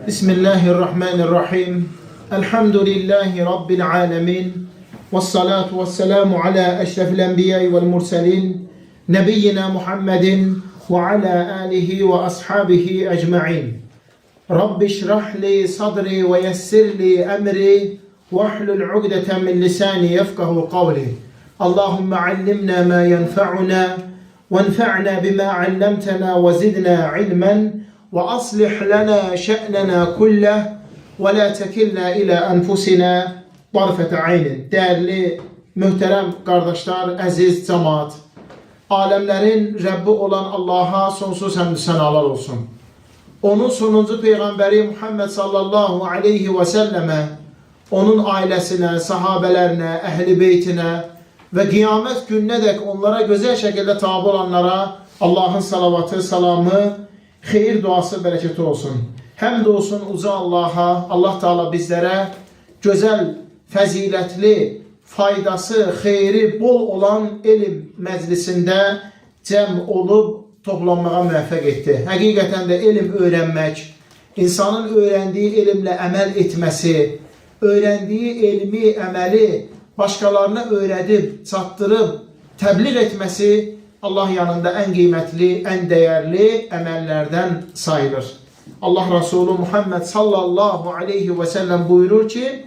Bismillahirrahmanirrahim. Elhamdülillahi Rabbil alemin. Vessalatu vesselamu ala eşrefil enbiyayı vel murselin. Nebiyyina Muhammedin ve ala alihi ve ashabihi ecma'in. Rabbi şrah li sadri ve yessir li emri. Vahlul ugdeten min lisani yefkahu kavli. Allahümme allimna ma yenfa'una. وانفعنا بما علمتنا وزدنا علما وأصلح لنا شأننا كله ولا تكلنا إلى أنفسنا طرفة عين. Değerli, mühterem kardeşler, aziz cemaat, alemlerin Rabbi olan Allah'a sonsuz hamdü senalar olsun. Onun sonuncu peygamberi Muhammed sallallahu aleyhi ve selleme, onun ailesine, sahabelerine, ehli beytine ve kıyamet gününe dek onlara güzel şekilde tabi olanlara Allah'ın salavatı, salamı, hayır duası, bereketi olsun. Hem de olsun uca Allah'a, Allah Teala bizlere güzel, faziletli, faydası, hayri bol olan ilim meclisinde cem olup toplanmağa müvaffak etti. Hakikaten de ilim öğrenmek, insanın öğrendiği ilimle amel etmesi, öğrendiği ilmi, emeli başkalarına öğretip, çattırıp, tebliğ etmesi Allah yanında en kıymetli, en değerli emellerden sayılır. Allah Resulü Muhammed sallallahu aleyhi ve sellem buyurur ki,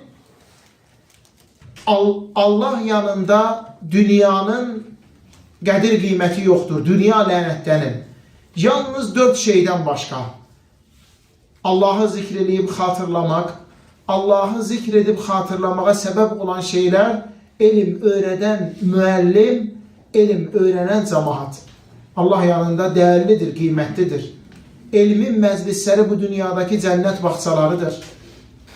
Allah yanında dünyanın qədir qiyməti yoktur. Dünya lənətdənir. Yalnız 4 şeyden başka. Allah'ı zikredip hatırlamak, Allah'ı zikredip hatırlamaya sebep olan şeyler, ilim öğreden müellim, ilim öğrenen cemaat. Allah yanında değerlidir, kıymetlidir. İlmin meclisleri bu dünyadaki cennet bahçalarıdır.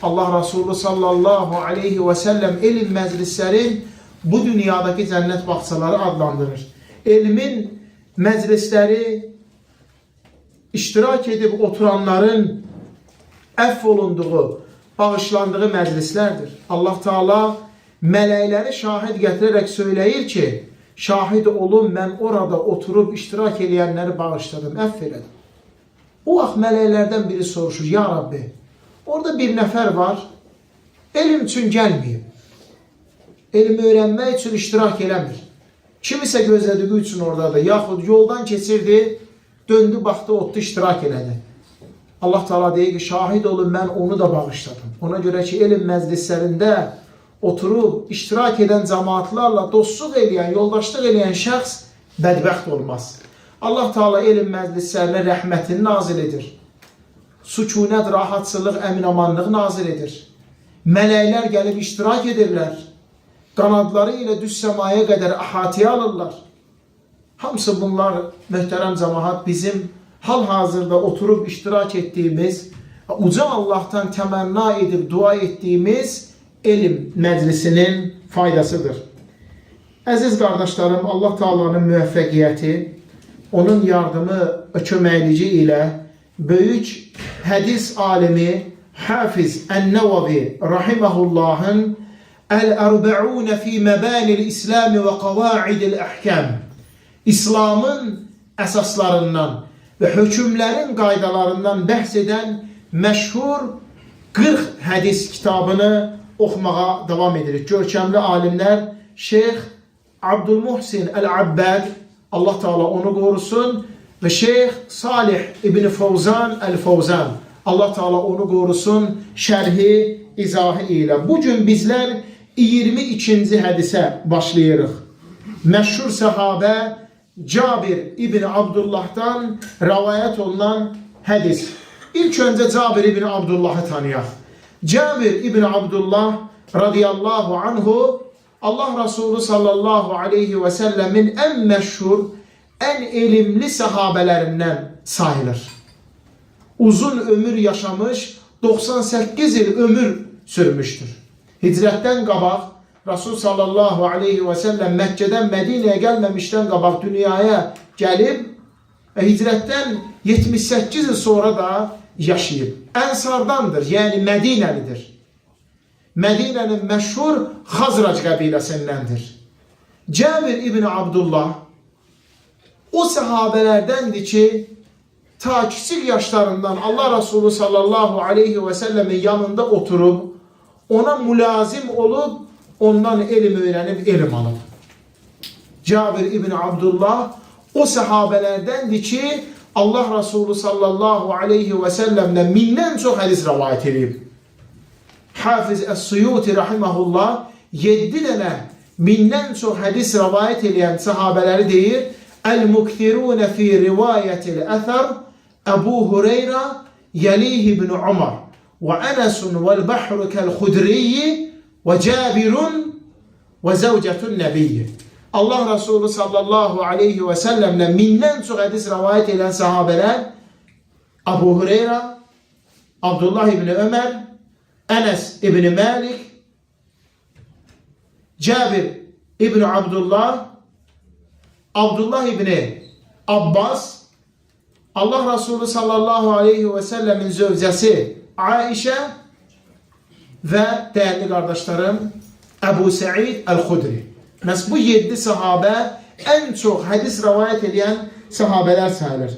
Allah Resulü sallallahu aleyhi ve sellem ilim meclisleri bu dünyadaki cennet bahçaları adlandırır. İlmin meclisleri iştirak edip oturanların effolunduğu, bağışlandığı məclislərdir. Allah Teala mələkləri şahid gətirərək söyləyir ki, şahid olun, mən orada oturub iştirak edənləri bağışladım, əff elədim. O vaxt mələklərdən biri soruşur, ya Rabbi, orada bir nəfər var, elm üçün gəlməyib, elm öyrənmək üçün iştirak eləmir. Kimisə gözlədiyi üçün oradadır, yaxud yoldan keçirdi, döndü, baxdı, otdu, iştirak elədi. Allah Teala deyir ki, şahid olun, mən onu da bağışladım. Ona göre ki, ilim məclislərində oturup iştirak eden cemaatlarla dostluq eləyən, yoldaşlıq eləyən şəxs bədbəxt olmaz. Allah Teala ilim məclislərinə rəhmətini nazil edir. Sükunət, rahatsızlıq, əminamanlıq nazil edir. Mələklər gəlib iştirak edirlər. Qanadları ilə düz səmaya qədər əhatəyə alırlar. Hamısı bunlar, möhtərəm cemaat, bizim hal-hazırda oturup iştirak ettiğimiz, uca Allah'tan temenna edip dua ettiğimiz ilim meclisinin faydasıdır. Aziz kardeşlerim, Allah Teala'nın müvəffəqiyyəti, onun yardımı, köməklici ilə böyük hadis alimi Hafiz Ən-Nəvavi rahimehullah'ın El-Erba'un fi Mebanil İslam ve Qavaidil Ahkam, İslam'ın əsaslarından ve hükümlerin qaydalarından bəhs edən məşhur 40 hadis kitabını oxumağa devam edirik. Görkəmli alimler Şeyh Abdülmuhsin El-Abbad, Allah Teala onu korusun, ve Şeyh Salih İbni Fawzan El-Fawzan, Allah Teala onu korusun, şərhi, izahı ilə. Bugün bizler 22. hadisə başlayırıq. Məşhur sahabə Cabir İbni Abdullah'tan rivayet olunan hadis. İlk önce Cabir İbni Abdullah'ı tanıyaq. Cabir İbni Abdullah radıyallahu anhu Allah Resulü sallallahu aleyhi ve sellemin en meşhur, en ilimli sahabelerinden sayılır. Uzun ömür yaşamış, 98 yıl ömür sürmüştür. Hicretten qabaq Resul sallallahu aleyhi ve sellem Mekke'den Medine'ye gelmemişten qabaq dünyaya gelip hicretten 78 yıl sonra da yaşayıp Ensardandır, yani Medinelidir. Medine'nin meşhur Hazrac kabilesindəndir. Cabir İbni Abdullah o sahabelerdendi ki ta kiçik yaşlarından Allah Resulü sallallahu aleyhi ve sellemin yanında oturup, ona mülazim olup, ondan ilim öğrenip, ilim alıp. Cabir İbni Abdullah o sahabelerdendir ki Allah Resulü sallallahu aleyhi ve sellem'den mindən çox hadis rivayet edib. Hafiz Es-Suyuti rahimehullah 7 dənə mindən çox hadis rivayet edən sahabeləri deyir. El-mukthirun fi rivayetil eser Ebu Hureyre yelih ibn Umar ve Enes ve'l bahru kel-Hudri ve Cabirun ve zevcetun nebiyyi. Allah Resulü sallallahu aleyhi ve sellemle mindən çox hadis rivayet eden sahabeler Ebu Hureyre, Abdullah ibn Ömer, Enes ibn Malik, Cabir ibn Abdullah, Abdullah ibn Abbas, Allah Resulü sallallahu aleyhi ve sellemin zövcəsi Aişe ve değerli kardeşlerim Ebu Sa'id el-Hudri. Məhz bu 7 sahabə en çok hadis rivayet eden sahabeler sayılır.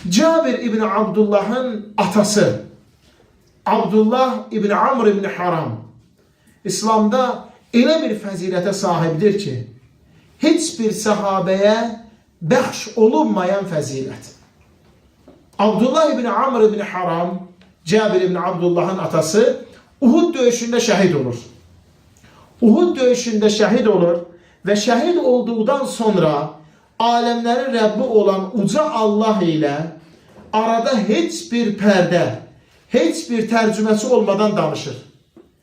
Cabir ibn Abdullah'ın atası Abdullah ibn Amr ibn Haram İslamda elə bir fəzilətə sahibdir ki, heç bir sahabəyə bəxş olunmayan fəzilət. Abdullah ibn Amr ibn Haram, Cabir ibn Abdullah'ın atası Uhud döyüşündə şəhid olur. Uhud döyüşündə şəhid olur və şəhid olduqdan sonra aləmlərin Rəbbi olan uca Allah ilə arada heç bir pərdə, heç bir tərcüməsi olmadan danışır.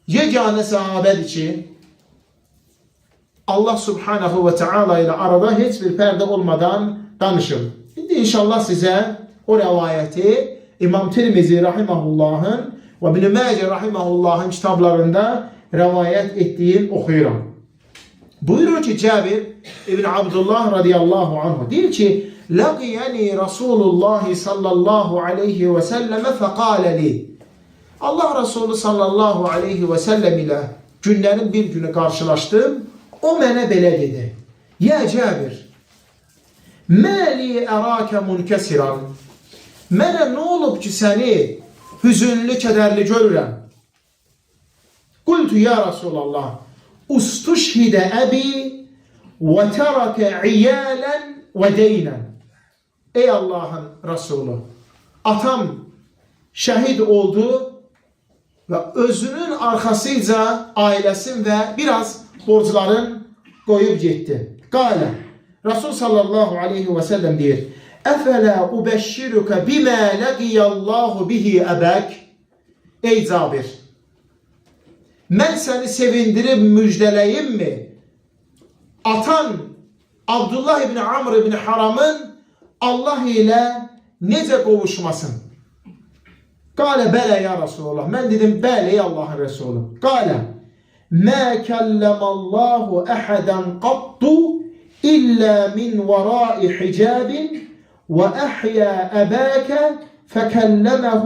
Yeganə sahabədir ki, Allah subhanahu ve teala ile arada heç bir perde olmadan danışır. Şimdi inşallah size o rivayeti İmam Tirmizi rahimahullah'ın ve İbn Mace rahimahullah'ın kitaplarında rivayet ettiğim okuyuram. Buyurur ki Cabir İbn Abdullah radıyallahu anh diyor ki Laqiyani Resulullah sallallahu aleyhi ve selleme fekale li. Allah Resulü sallallahu aleyhi ve sellem ile günlerin bir günü karşılaştım. O mənə belə dedi. Ya Cabir, məli ərəkə münkəsiran. Mənə nə olub ki, səni hüzünlü, kədərli görürəm? Qultu ya Rasulallah, ustuşhidə əbi və tərəkə iyələn və deynən. Ey Allahın Resulü, atam şəhid oldu və özünün arxasıca ailəsin və biraz borcların qoyub getdi. Qala, Rasul sallallahu aleyhi ve sellem deyir, Əfələ ubəşşirükə bimə ləqiyəllahu bihi əbək. Ey Cabir, mən səni sevindirib müjdələyim mi? Atan Abdullah ibn Amr ibn Haramın Allah ilə necə qovuşmasın? Qala, bələ ya Resulullah. Mən dedim, bələ ey Allahın Resulü. Qala, مَا كَلَّمَ اللّٰهُ أَحَدًا قَطُّ إِلَّا مِنْ وَرَاءِ حِجَابٍ وَأَحْيَا أَبَاكَ فَكَلَّمَهُ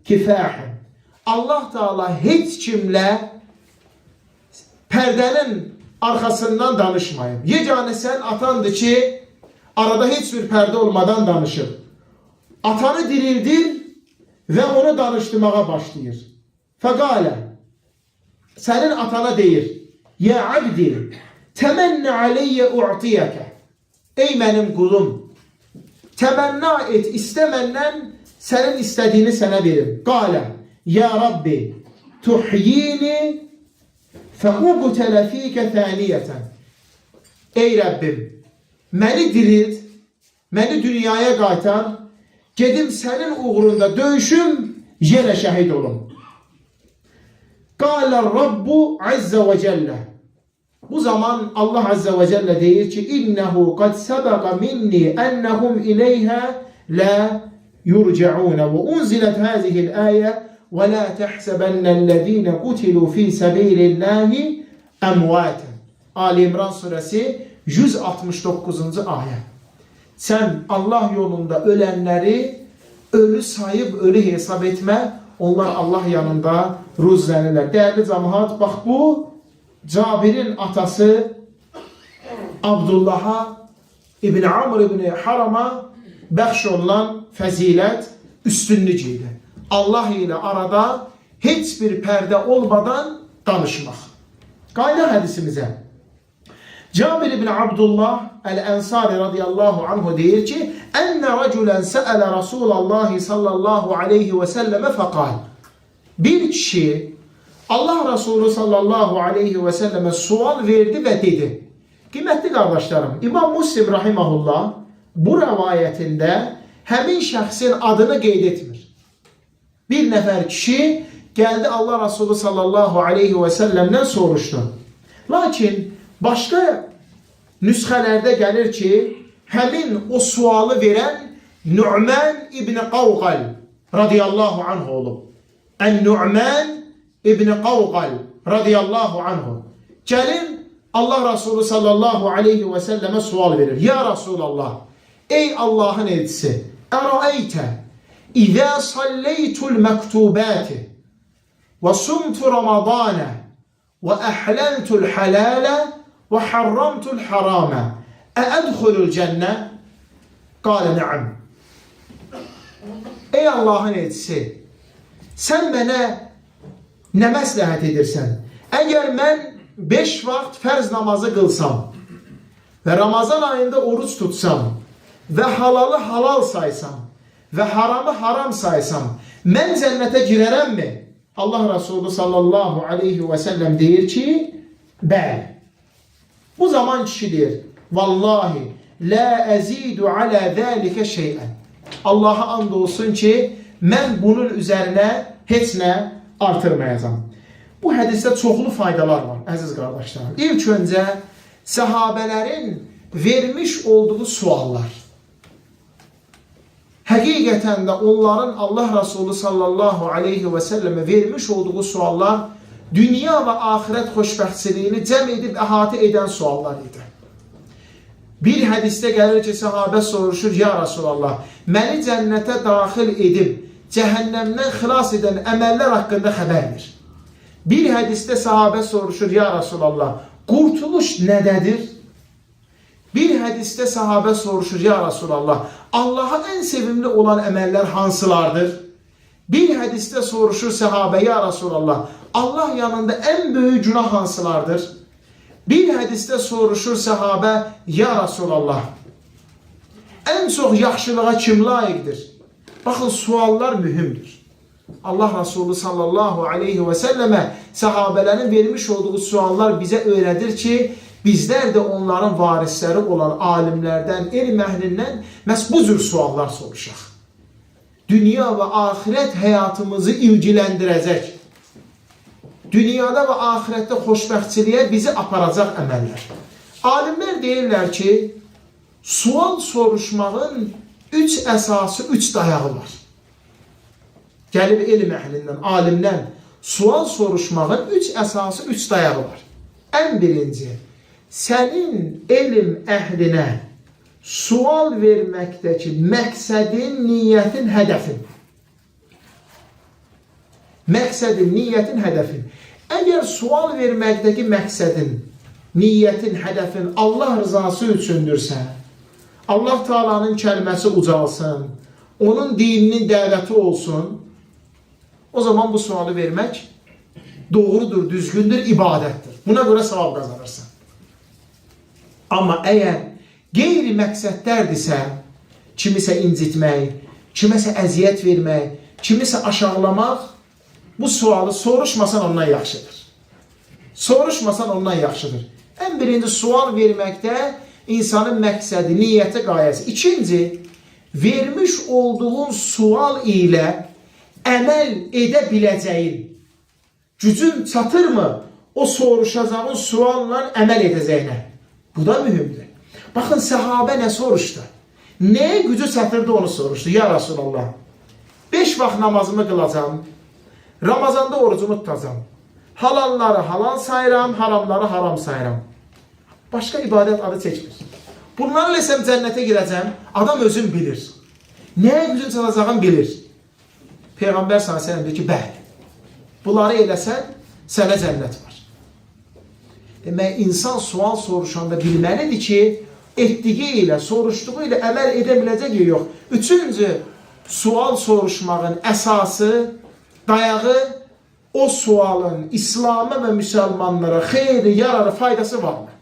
كِفَاحًا. Allah Teala heç kimlə pərdənin arxasından danışmayıb. Yeganə sən atandır ki, arada heç bir pərdə olmadan danışır. Atanı dirildir və onu danışdırmağa başlayır. Fəqalə, sənin atana deyir, ya abdi, təmənnə aleyyə u'tiyəkə. Ey mənim qulum, təmənna et, istə məndən sənin istədiyini sənə verim. Qalə, ya Rabbi, tuhyini fəubtələ fikə thəniyyətən. Ey Rəbbim, məni dirilt, məni dünyaya qaytar, gedim sənin uğrunda döyüşüm, yenə şəhid olum. Qalə Rabbu Azze ve Celle. Bu zaman Allah Azze ve Celle deyir ki, İnnehu qad səbəqa minni ennehum ileyhə la yurca'un. Ve unzilet hazihil ayə ve la tehsebennellezine kutilu fi sebilillahi emvaten. Ali İmran suresi 169. ayet. Sen Allah yolunda ölenleri ölü sayıp ölü hesap etme. Onlar Allah yanında ruzlənirlər. Değerli cemaat, bax bu Cabir'in atası Abdullah'a İbn Amr ibn Haram'a bəxş olunan fəzilət üstünlük idi. Allah ilə arada heç bir pərdə olmadan danışmaq. Qayıdaq hədisimizə. Cabir ibn Abdullah el-Ensari radiyallahu anhu deyir ki, "Enne raculen sa'ala Rasulullah sallallahu aleyhi ve selleme faqal." Bir kişi Allah Resulü sallallahu aleyhi ve selleme sual verdi ve dedi. Qiymətli qardaşlarım, İmam Muslim rahimehullah bu rivayətində həmin şəxsin adını qeyd etmir. Bir nəfər kişi gəldi Allah Resulü sallallahu aleyhi ve sellemdən soruşdu. Lakin başqa nüsxələrdə gəlir ki, həmin o sualı verən Nu'man ibn Qavqal radiyallahu anhu olub. Nu'man ibn Qavqal radiyallahu anhu. Gəlir Allah Resulü sallallahu aleyhi ve selleme sual verir. Ya Resulallah, ey Allah'ın elçisi, Ərəeytə, İzə salleytul məktubati ve sumtu Ramadana ve əhlentul halale ve harramtul harama əədxulul cənnə? Qalə nəam. Ey Allah'ın elçisi, sən mənə nə məsləhət edirsən? Əgər mən 5 vaxt fərz namazı qılsam və Ramazan ayında oruç tutsam və halalı halal saysam və haramı haram saysam, mən cənnətə girərəmmi? Allah Resulü sallallahu aleyhi ve sellem deyir ki, bəli. Bu zaman kişi deyir, vallahi la əzidu alə zəlikə şeyən. Allah'a and olsun ki, mən bunun üzərinə heç nə artırmayacam. Bu hədisdə çoxlu faydalar var, əziz qardaşlarım. İlk öncə, səhabələrin vermiş olduğu suallar. Həqiqətən də onların Allah Resulü sallallahu aleyhi ve selleme vermiş olduğu suallar dünya və axirət xoşbəxtçiliyini cəm edib əhatə edən suallar idi. Bir hədisdə gəlir ki, səhabə soruşur, ya Resulallah, məni cənnətə daxil edib cəhənnəmdən xilas edən əməllər haqqında xəbər ver. Bir hədisdə sahabə soruşur, ya Resulallah, qurtuluş nədədir? Bir hədisdə sahabə soruşur, ya Resulallah, Allaha ən sevimli olan əməllər hansılardır? Bir hədisdə soruşur sahabə, ya Resulallah, Allah yanında ən böyük günah hansılardır? Bir hədisdə soruşur sahabə, ya Resulallah, ən çox yaxşılığa kim layiqdir? Baxın, suallar mühümdür. Allah Resulü sallallahu aleyhi ve selleme sahabələrin vermiş olduğu suallar bizə öyrədir ki, bizlər də onların varisləri olan alimlərdən, elm əhlindən məhz bu cür suallar soruşaq. Dünya və axirət həyatımızı ilgiləndirəcək, dünyada və axirətdə xoşbəxtçiliyə bizi aparacaq əməllər. Alimlər deyirlər ki, sual soruşmağın 3 əsası, 3 dayağı var. Gəlib elm əhlindən, alimdən sual soruşmağın 3 əsası, 3 dayağı var. Ən birinci, sənin elm əhlinə sual verməkdəki məqsədin, niyyətin, hədəfin. Məqsədin, niyyətin, hədəfin. Əgər sual verməkdəki məqsədin, niyyətin, hədəfin Allah rızası üçündürsə, Allah Taala'nın kəlməsi ucalsın, onun dininin dəvəti olsun, o zaman bu sualı vermək doğrudur, düzgündür, ibadətdir. Buna görə savab qazanırsan. Amma əgər qeyri məqsədlərdirsə, kimisə incitmək, kimisə əziyyət vermək, kimisə aşağılamaq, bu sualı soruşmasan ondan yaxşıdır. Soruşmasan ondan yaxşıdır. Ən birinci sual verməkdə insanın məqsədi, niyyəti, qayəsi. İkinci, vermiş olduğun sual ilə əməl edə biləcəyin, gücün çatırmı o soruşacağın sualla əməl edəcəyinə? Bu da mühümdür. Baxın, səhabə nə soruşdu? Nəyə gücü çatırdı onu soruşdu? Ya Resulallah, 5 vaxt namazımı qılacam, Ramazanda orucumu tutacam, halalları halal sayıram, haramları haram sayıram. Başqa ibadət adı çəkmir. Bunlarla sən cənnətə girəcəm, adam özün bilir. Nəyə gücün çatacağını bilir. Peyğəmbər s.ə.v deyir ki, bəli, bunları eləsən, sənə cənnət var. Demək, insan sual soruşanda bilməlidir ki, etdiyi ilə, soruşduğu ilə əməl edə biləcək ya yox. Üçüncü, sual soruşmağın əsası, dayağı o sualın İslam'a və müsəlmanlara xeyri, yararı, faydası varmı?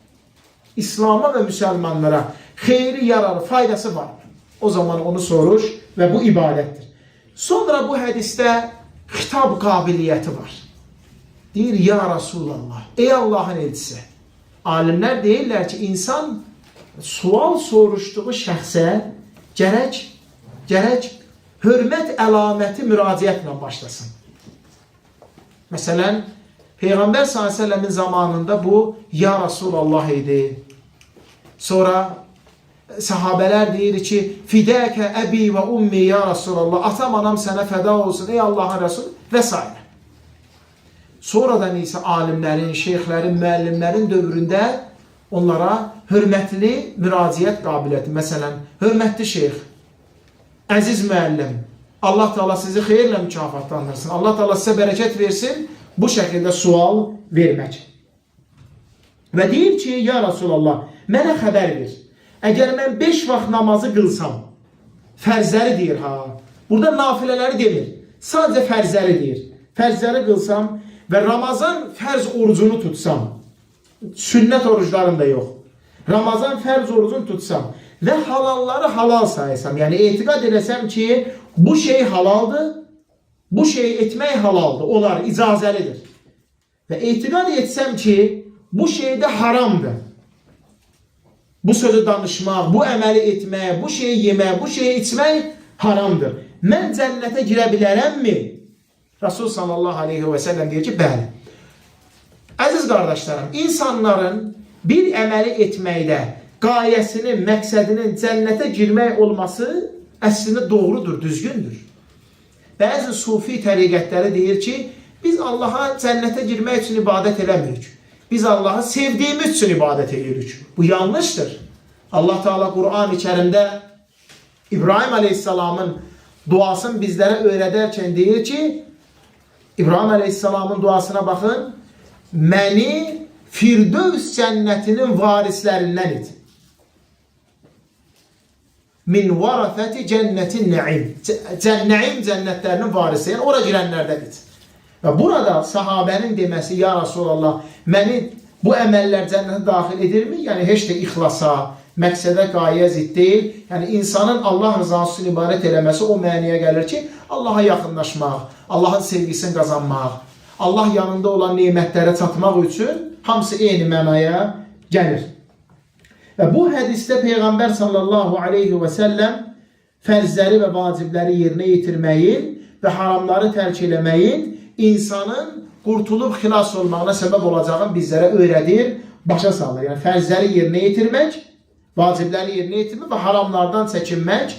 İslam'a və müsəlmanlara xeyri, yararı, faydası varmı? O zaman onu soruş və bu ibadətdir. Sonra bu hədisdə xitab qabiliyyəti var. Deyir, ya Rasulallah, ey Allahın elçisi. Alimlər deyirlər ki, insan sual soruşduğu şəxsə gərək hörmət əlaməti müraciətlə başlasın. Məsələn, Peyğəmbər s.ə.v-in zamanında bu ya Rasulallah idi. Sonra sahabələr deyir ki, fidəkə əbi və ummi ya Rasulallah, atam anam sənə fəda olsun ey Allahın Rəsulü və s. Sonradan isə alimlərin, şeyxlərin, müəllimlərin dövründə onlara hörmətli müraciət qabiliyyəti, məsələn, hörmətli şeyx, əziz müəllim, Allah Teala sizi xeyirlə mükafatlandırsın, Allah Teala sizə bərəkət versin, bu şəkildə sual vermək. Və deyir ki, ya Rasulallah, mənə xəbər ver. Əgər mən 5 vaxt namazı qılsam, fərzləri deyir ha, burada nafilələri demir, sadəcə fərzləri deyir. Fərzləri qılsam və Ramazan fərz orucunu tutsam, sünnət oruclarım da yox, Ramazan fərz orucunu tutsam və halalları halal sayısam, yəni etiqad edəsəm ki, bu şey halaldır, bu şey etmək halaldır, onlar icazəlidir. Və etiqad etsəm ki, bu şey də haramdır. Bu sözü danışmaq, bu əməli etmək, bu şeyi yemək, bu şeyi içmək haramdır. Mən cənnətə girə bilərəmmi? Rasul sallallahu aleyhi və səlləm deyir ki, bəli. Əziz qardaşlarım, insanların bir əməli etməkdə qayəsinin, məqsədinin cənnətə girmək olması əslində doğrudur, düzgündür. Bəzi sufi təriqətləri deyir ki, biz Allaha cənnətə girmək üçün ibadət eləmirik. Biz Allahı sevdiyimiz üçün ibadət edirik. Bu yanlışdır. Allah Teala Qur'an-ı Kərimdə İbrahim Aleyhisselamın duasını bizlərə öyrədərkən deyir ki, İbrahim Aleyhisselamın duasına baxın, məni Firdevs cənnətinin varislərindən et. Min varafəti cənnətin nəim. Nəim cənnətlərinin varisi, yəni ora girənlərdən et. Və burada sahabənin deməsi, ya Rasulallah, məni bu əməllər cənnətə daxil edirmi? Yəni, heç də ixlasa, məqsədə, qayə zid deyil. Yəni, insanın Allah rızası üçün ibarət eləməsi o məniyə gəlir ki, Allaha yaxınlaşmaq, Allahın sevgisini qazanmaq, Allah yanında olan nemətlərə çatmaq üçün hamısı eyni mənaya gəlir. Və bu hədisdə Peyğəmbər sallallahu aleyhi və səlləm fərzləri və vacibləri yerinə yetirməyin və haramları tərk eləməyin insanın qurtulub xilas olmağına səbəb olacağını bizlərə öyrədir, başa salır. Yəni, fərzləri yerinə yetirmək, vacibləri yerinə yetirmək və haramlardan çəkinmək,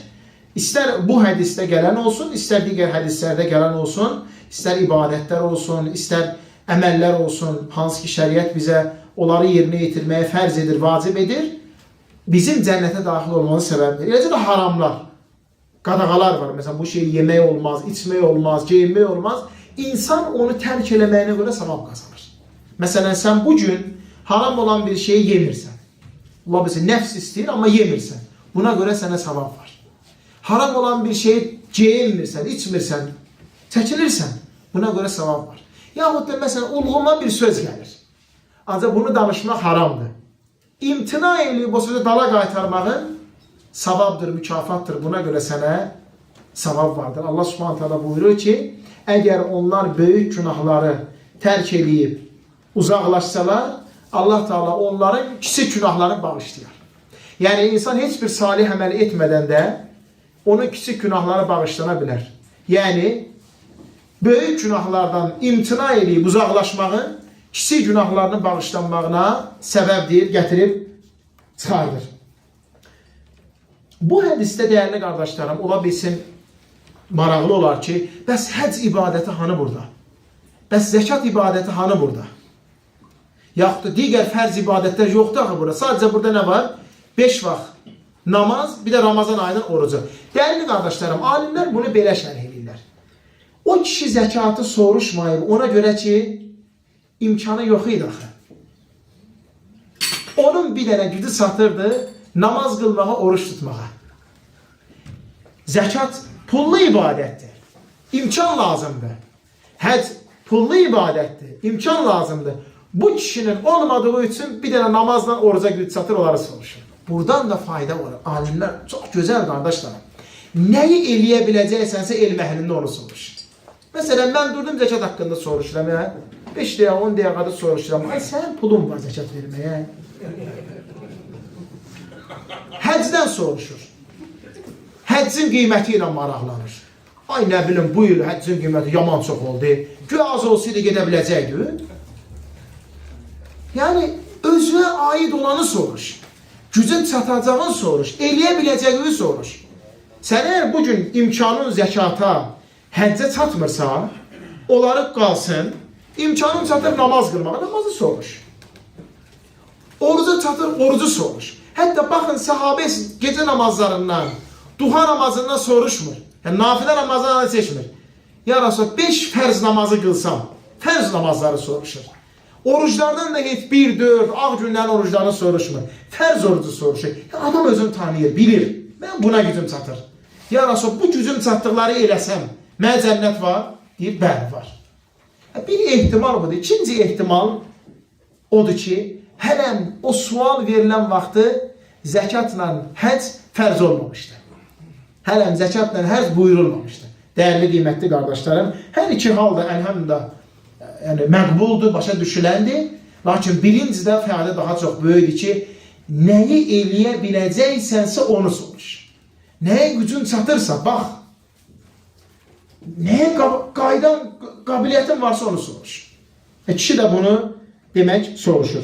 istər bu hədisdə gələn olsun, istər digər hədislərdə gələn olsun, istər ibadətlər olsun, istər əməllər olsun, hansı ki şəriət bizə onları yerinə yetirməyə fərz edir, vacib edir, bizim cənnətə daxil olmanın səbəbidir. Eləcə də haramlar, qadağalar var. Məsələn, bu şey yemək olmaz, içmək olmaz, geyinmək olmaz. İnsan onu tərk eləməyinə görə savab qazanır. Məsələn, sən bugün haram olan bir şeyi yemirsən. Allah bilsin, nəfs istəyir, amma yemirsən. Buna görə sənə savab var. Haram olan bir şeyi geyinmirsən, içmirsən, çəkinirsən. Buna görə savab var. Yaxud da məsələn, ulğuma bir söz gəlir. Ancaq bunu danışmaq haramdır. İmtina eləyib o sözü dala qaytarmağın savabdır, mükafatdır. Buna görə sənə savab vardır. Allah Subhanahu taala buyurur ki, əgər onlar böyük günahları tərk edib uzaqlaşsalar, Allah Teala onların kiçik günahlarını bağışlayar. Yəni, insan heç bir salih əməl etmədən də onun kiçik günahları bağışlana bilər. Yəni, böyük günahlardan imtina edib uzaqlaşmağın kiçik günahlarının bağışlanmağına səbəbdir, gətirib çıxardır. Bu hədisdə, dəyərli qardaşlarım, ola bilsin, maraqlı olar ki, bəs həcc ibadəti hanı burada? Bəs zəkat ibadəti hanı burada? Yaxud da digər fərz ibadətlər yoxdur axı burada. Sadəcə burada nə var? 5 vaxt namaz, bir də Ramazan ayının orucu. Dəyərli qardaşlarım, alimlər bunu belə şərh edirlər. O kişi zəkatı soruşmayıb, ona görə ki, imkanı yox idi axı. Onun bir dənə gücü satırdı, namaz qılmağa, oruç tutmağa. Zəkat pullu ibadətdir. İmkan lazımdır. Həcc pullu ibadətdir. İmkan lazımdır. Bu kişinin olmadığı üçün bir dənə namazla oruca güc çatır, onları soruşur. Buradan da fayda var. Alimlər çox gözəl qardaşlarım. Nəyi eləyə biləcəksənsə elm əhlində onu soruş. Məsələn, mən durdum zəkat haqqında soruşuram. 5 dəyə, 10 dəyə qədər soruşuram. Ay, sənin pulun var zəkat verməyə. Həcdən soruşur. Həccin qiyməti ilə maraqlanır. Ay, nə bilim, bu il həccin qiyməti yaman çox oldu. Göy az olsaydı gedə biləcəkdi. Yəni, özünə aid olanı soruş. Gücün çatacağını soruş. Eləyə biləcəyini soruş. Sən əgər bugün imkanın zəkata, həccə çatmırsa, onları qalsın, imkanın çatır namaz qılmağa, namazı soruş. Oruca çatır, orucu soruş. Hətta baxın, səhabə gecə namazlarından, duha namazından soruşmur. Yəni, nafilə namazlarını seçmir. Ya Rasul, 5 fərz namazı qılsam, fərz namazları soruşur. Oruclardan da heç 1, 4, ağ günlərin oruclarını soruşmur. Fərz orucu soruşur. Adam özünü tanıyır, bilir. Mən buna gücüm çatır. Ya Rasul, bu gücüm çatdıqları eləsəm, mənə cənnət var? Deyir, bəli var. Bir ehtimal budur. İkinci ehtimal odur ki, hələm o sual verilən vaxtı zəkatla həcc fərz olmamışdır. Hələm zəkatla həcc buyurulmamışdır. Dəyərli, qiymətli qardaşlarım, hər iki halda əlhəmdülillah yəni, məqbuldur, başa düşüləndir. Lakin birincidə fəaliyyəti daha çox böyüdür ki, nəyi eləyə biləcəksənsə onu soruş. Nəyə gücün çatırsa, bax, nəyə qaydan, qabiliyyətin varsa onu soruş. Kişi də bunu demək soruşur.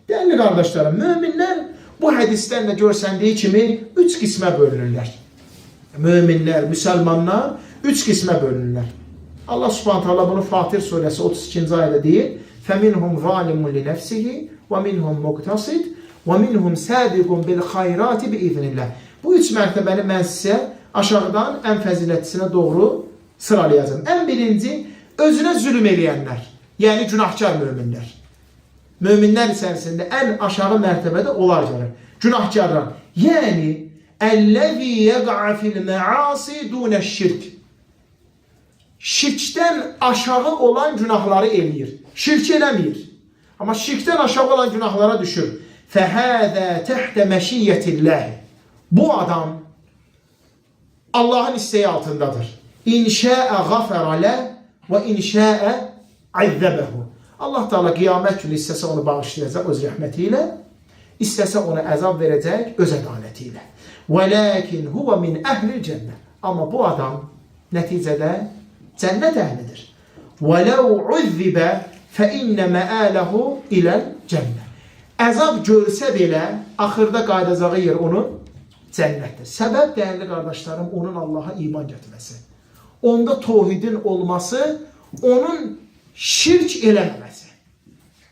Dəyərli qardaşlarım, möminlər bu hədislərlə görsəndiyi kimi 3 qismə bölünürlər. Möminlər, müsəlmanlar 3 qismə bölünürlər. Allah subhanahu ta'ala bunu Fatir surəsi 32-ci ayədə deyir. فَمِنْهُمْ ظَالِمٌ لِنَفْسِهِ وَمِنْهُمْ مُقْتَصِدٌ وَمِنْهُمْ سَابِقٌ بِالْخَيْرَاتِ بِإِذْنِ اللّٰهِ. Bu 3 mərtəbəni mən sizə aşağıdan ən fəzilətlisinə doğru sıralayacağım. Ən birinci, özünə zülm eləyənlər, yəni günahkar möminlər. Möminlər içərisində ən aşağı mərtəbədə onlar gəlir. Günahkarlar. Yəni, əl-ləzi yəq'a fil-məasi dunəş-şirk. Şirkdən aşağı olan günahları eləyir. Şirk eləmir. Amma şirkdən aşağı olan günahlara düşür. Fəhədə təhtə məşiyyətilləh. Bu adam Allahın isteği altındadır. İnşəə qafərələ və inşəə əzzəbəhu. Allah Teala qiyamət günü istəsə onu bağışlayacaq öz rəhməti ilə, istəsə ona əzab verəcək öz ədaləti ilə. وَلَكِنْ هُوَ مِنْ أَهْلِ الْجَنَّةِ. Amma bu adam nəticədə cənnət əhlidir. وَلَوْ عُذِّبَ فَإِنَّ مَآلَهُ إِلَى الْجَنَّةِ. Əzab görsə belə, axırda qayıdacağı yer onun cənnətdir. Səbəb, dəyərli qardaşlarım, onun Allaha iman gətirməsi. Onda tohidin olması, onun şirk eləməməsi.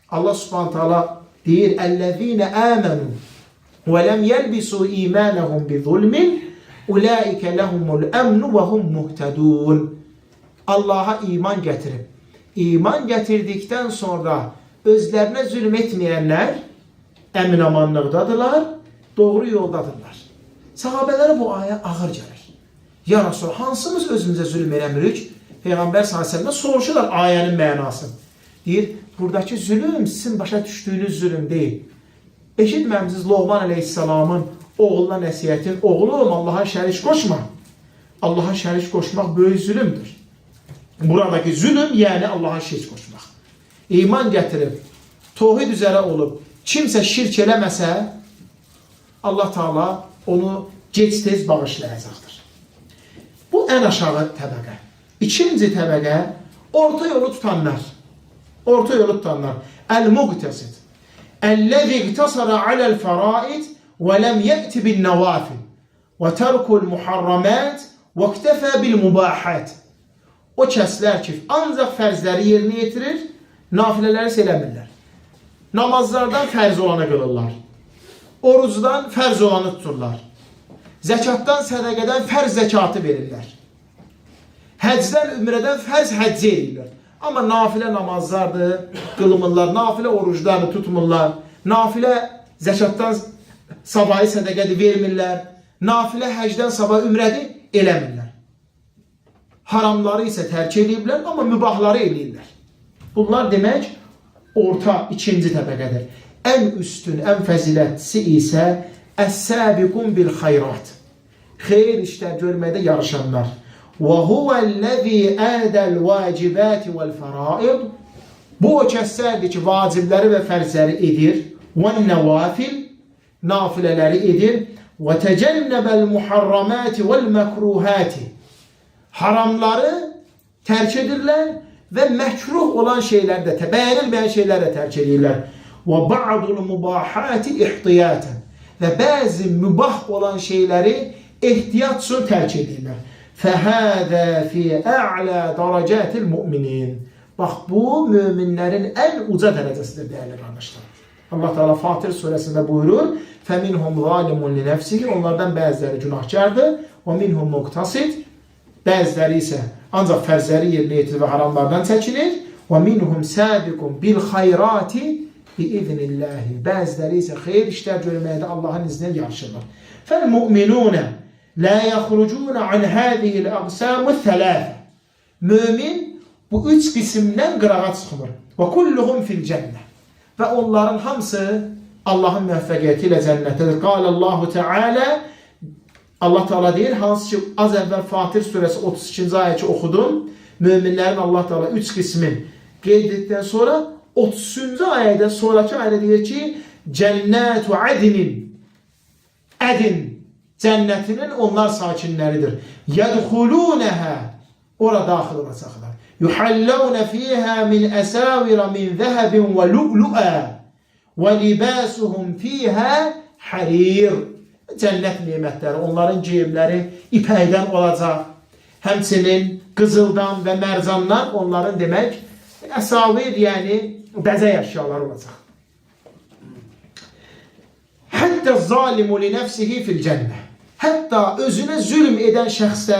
Allah subhanahu ta'ala deyir, Əl-ləzīnə əmənu və ləm yəlbisu imanəhum bi zulmin ulaikə ləhumul əmnu və hum muhtədun. Allaha iman gətirib, iman gətirdikdən sonra özlərinə zülm etməyənlər əmin-amanlıqdadırlar, doğru yoldadırlar. Sahabələrə bu ayə ağır gəlir. Ya Rasul, hansımız özümüzə zülm eləmirik? Peyğəmbər s.ə.və soruşurlar ayənin mənasını. Deyir, buradakı zülüm sizin başa düşdüyünüz zülüm deyil. Eşitməmisiniz Loğman əleyhissalamın oğluna nəsiyyətin, oğlum Allaha şərik qoşma. Allaha şərik qoşmaq böyük zülümdür. Buradakı zülüm, yəni Allaha şirk qoşmaq. İman gətirib, tohid üzərə olub, kimsə şirk eləməsə, Allah Teala onu gec-tez bağışlayacaqdır. Bu ən aşağı təbəqə. İkinci təbəqə, orta yolu tutanlar. Orta yolu tutanlar. Əl-muqtəsid. Əl-ləzi iqtasara aləl-fəraid və ləm yəti bil-nəvafil və tərkul-muharramət və iktəfə bil-mubahət. O kəslər ki, ancaq fərzləri yerinə yetirir, nafilələri eləmirlər. Namazlardan fərz olanı qılırlar. Orucdan fərz olanı tuturlar. Zəkatdan, sədəqədən fərz zəkatı verirlər. Həcdən, ümrədən fərz həcci edirlər. Amma nafilə namazlardır, qılmırlar, nafilə oruclarını tutmurlar, nafilə zəkatdan sabahı sədəqədir vermirlər, nafilə həcdən sabah ümrədir eləmirlər. Haramları isə tərk ediblər, amma mübahları eləyirlər. Bunlar demək orta, ikinci təbəqədir. Ən üstün, ən fəzilətlisi isə əs-səbiqun bil xayrat. Xeyir işlər görməkdə yarışanlar. Və huvəl-ləzi ədəl vacibati vəl-fəraid. Bu o kəslərdir ki, vacibləri və fərzləri edir. Və-nəvafil, nafilələri edir. Və təcənnəbəl muharramati vəl-məkruhati. Haramları tərk edirlər və məkruh olan şeylər də, bəyənilməyən şeylər də tərk edirlər. Və ba'dul mubahati ihtiyatan. Və bəzi mübah olan şeyləri ehtiyat üçün tərk edirlər. Fəhədə fi ə'lə dərəcətil müminin. Bax, bu müminlərin ən uca dərəcəsidir, dəyərli qardaşlar. Allah Teala Fatir surəsində buyurur, فَمِنْهُمْ ظَالِمٌ لِنَفْسِهِ. Onlardan bəziləri günahkardır. وَمِنْهُمْ مُقْتَصِدٌ. Bəziləri isə ancaq fərzləri yerinə yetirir və haramlardan çəkinir. وَمِنْهُمْ سَابِقٌ بِالْخَيْرَاتِ بِإِذْنِ اللّٰهِ. Bəziləri isə xeyir işlər görməkdə Allahın izni ilə yarışırlar. فَالْمُؤْمِنُونَ لَا يَخْرُجُونَ عَنْ هَذِهِ الْأَقْسَامُ الثَّلَاثِ. Mömin bu üç qismdən qırağa çıxmır. وَكُلُّهُمْ فِي الْجَنَّةِ. Və onların hamısı Allahın müvəffəqiyyəti ilə cənnətədir. Qalallahu Teala, Allah Teala deyir, hansı ki az əvvəl Fatir surəsi 32-ci ayəki oxudum. Möminlərin Allah Teala üç qismin qeyd etdikdən sonra 30-cu ayədə, sonraki ayədə deyir ki, cənnətu ədinin, ədin cənnətinin onlar sakinləridir. Yədxulunəhə, ora daxil olacaqlar. Yuhallavna fiha min asawira min zahabin və lu'lu'a və libasuhum fiha harir. Cənnət nemətləri, onların geyimləri ipəkdən olacaq. Həmçinin qızıldan və mərcandan onların demək əsavir, yəni bəzək əşyaları olacaq. Hətta zalimu li nəfsihi fil cənnə. Hətta özünə zülm edən şəxsə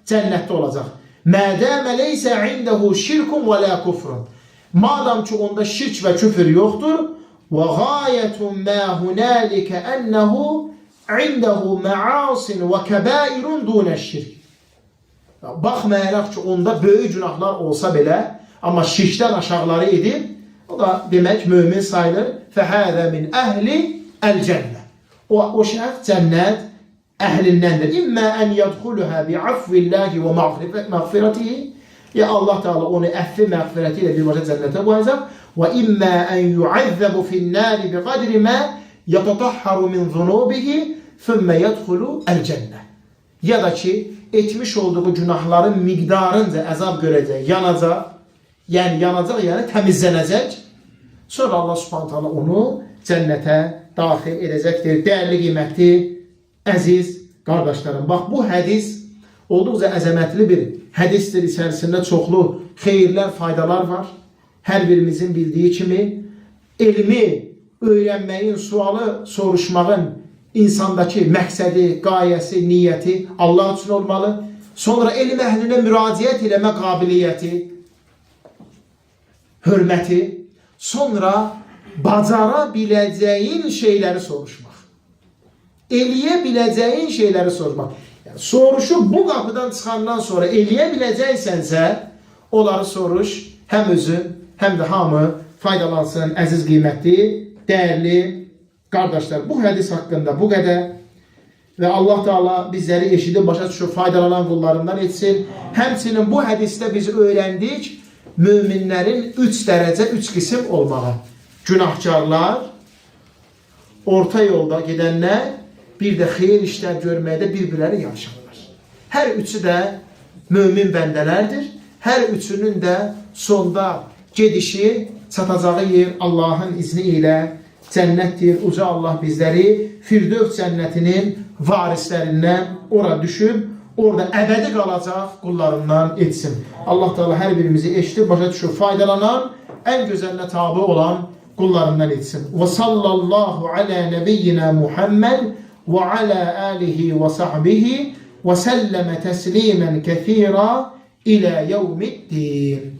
cənnətdə olacaq. Mədəmə leysə indəhu şirkun və lə kufrun. Madam ki onda şirk və küfür yoxdur. Və gayətun mə hunəlikə ənəhu indəhu məasin və kəbairun dunə şirk. Baxmayaraq ki onda böyük günahlar olsa belə, amma şirkdən aşağıları edib, o da demək mömin sayılır. Fəhədə min əhli əl-cənnə. O şəxs cənnət əhlindəndir. İmmə ən yədxuluhə bi'afvillahi və məğfirətihi. Ya Allah Teala onu əfvi məğfirəti ilə birbaşa cənnətə qoyacaq. Və immə ən yu'əzzəbu finnəri biqadri mə yətətəhharu min zunubihi thümmə yədxulu əl-cənnə. Ya da ki, etmiş olduğu günahların miqdarınca əzab görəcək, yanacaq, yəni təmizlənəcək. Sonra Allah Subhanahu Teala onu cənnətə daxil edəcəkdir. Dəyərli, qiymətli, əziz qardaşlarım, bax bu hədis olduqca əzəmətli bir hədisdir. İçərisində çoxlu xeyirlər, faydalar var. Hər birimizin bildiyi kimi elmi öyrənməyin, sualı soruşmağın insandakı məqsədi, qayəsi, niyyəti Allah üçün olmalı. Sonra elm əhlinə müraciət eləmə qabiliyyəti, hörməti, sonra bacara biləcəyin şeyləri soruşmaq. Eləyə biləcəyin şeyləri sormaq. Yəni, soruşub bu qapıdan çıxandan sonra eləyə biləcəksənsə, onları soruş, həm özün, həm də hamı faydalansın. Əziz, qiymətli, dəyərli qardaşlar, bu hədis haqqında bu qədər və Allah Teala bizləri eşidib, başa düşüb, faydalanan qullarından etsin. Həmçinin bu hədisdə biz öyrəndik möminlərin 3 dərəcə, 3 qism olmağı. Günahkarlar, orta yolda gedənlər, bir də xeyir işlər görməkdə bir-birləri yarışarlar. Hər üçü də mömin bəndələrdir. Hər üçünün də sonda gedişi, çatacağı yer Allahın izni ilə cənnətdir. Uca Allah bizləri Firdevs cənnətinin varislərindən ora düşüb, orada əbədi qalacaq qullarından etsin. Allah Teala hər birimizi eşidib, başa düşüb, faydalanan, ən gözəlinə tabi olan qullarından etsin. Və sallallahu alə nəbiyyina Muhammed və alə alihi və sahbihi və səlləmə təslimən kəthira ilə yevmiddin.